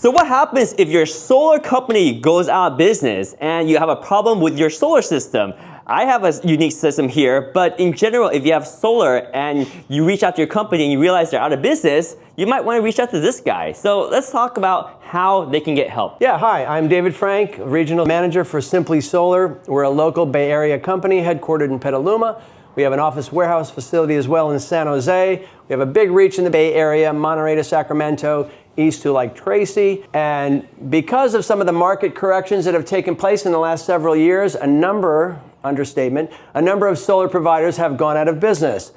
So what happens if your solar company goes out of business and you have a problem with your solar system? I have a unique system here, but in general, if you have solar and you reach out to your company and you realize they're out of business, you might want to reach out to this guy. So let's talk about how they can get help. Yeah, hi, I'm David Frank, Regional Manager for Simply Solar. We're a local Bay Area company headquartered in Petaluma. We have an office warehouse facility as well in San Jose. We have a big reach in the Bay Area, Monterey to Sacramento, east to Lake Tracy. And because of some of the market corrections that have taken place in the last several years, a number of solar providers have gone out of business.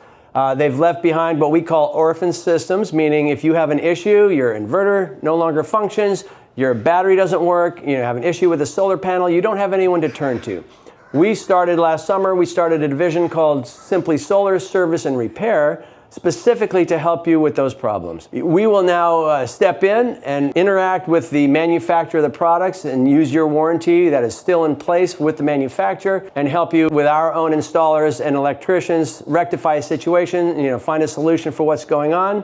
They've left behind what we call orphan systems, meaning if you have an issue, your inverter no longer functions, your battery doesn't work, you have an issue with a solar panel, you don't have anyone to turn to. We started last summer, we started a division called Simply Solar Service and Repair, specifically to help you with those problems. We will now step in and interact with the manufacturer of the products and use your warranty that is still in place with the manufacturer and help you with our own installers and electricians rectify a situation, find a solution for what's going on.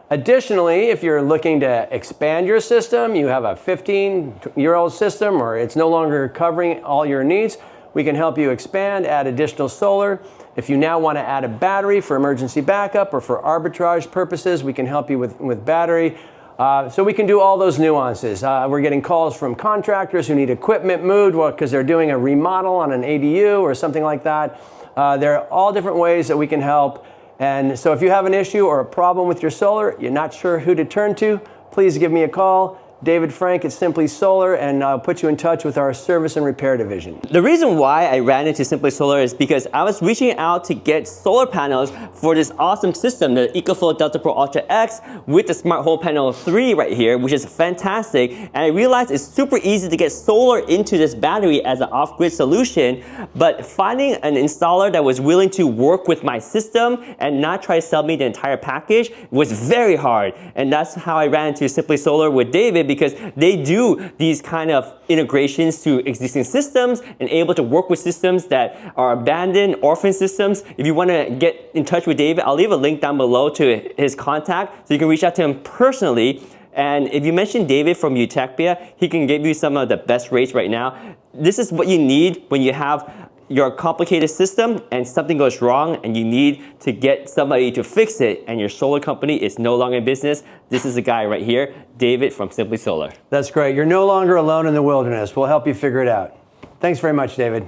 Additionally, if you're looking to expand your system, you have a 15-year-old system or it's no longer covering all your needs, we can help you expand, add additional solar. If you now want to add a battery for emergency backup or for arbitrage purposes, we can help you with battery. So we can do all those nuances. We're getting calls from contractors who need equipment moved because they're doing a remodel on an ADU or something like that. There are all different ways that we can help. And so if you have an issue or a problem with your solar, you're not sure who to turn to, please give me a call. David Frank at Simply Solar, and I'll put you in touch with our service and repair division. The reason why I ran into Simply Solar is because I was reaching out to get solar panels for this awesome system, the EcoFlow Delta Pro Ultra X with the Smart Home Panel 3 right here, which is fantastic. And I realized it's super easy to get solar into this battery as an off-grid solution, but finding an installer that was willing to work with my system and not try to sell me the entire package was very hard. And that's how I ran into Simply Solar with David, because they do these kind of integrations to existing systems and able to work with systems that are abandoned, orphan systems. If you want to get in touch with David, I'll leave a link down below to his contact so you can reach out to him personally. And if you mention David from Utechpia, he can give you some of the best rates right now. This is what you need when you have your complicated system and something goes wrong and you need to get somebody to fix it and your solar company is no longer in business. This is the guy right here, David from Simply Solar. That's great. You're no longer alone in the wilderness. We'll help you figure it out. Thanks very much, David.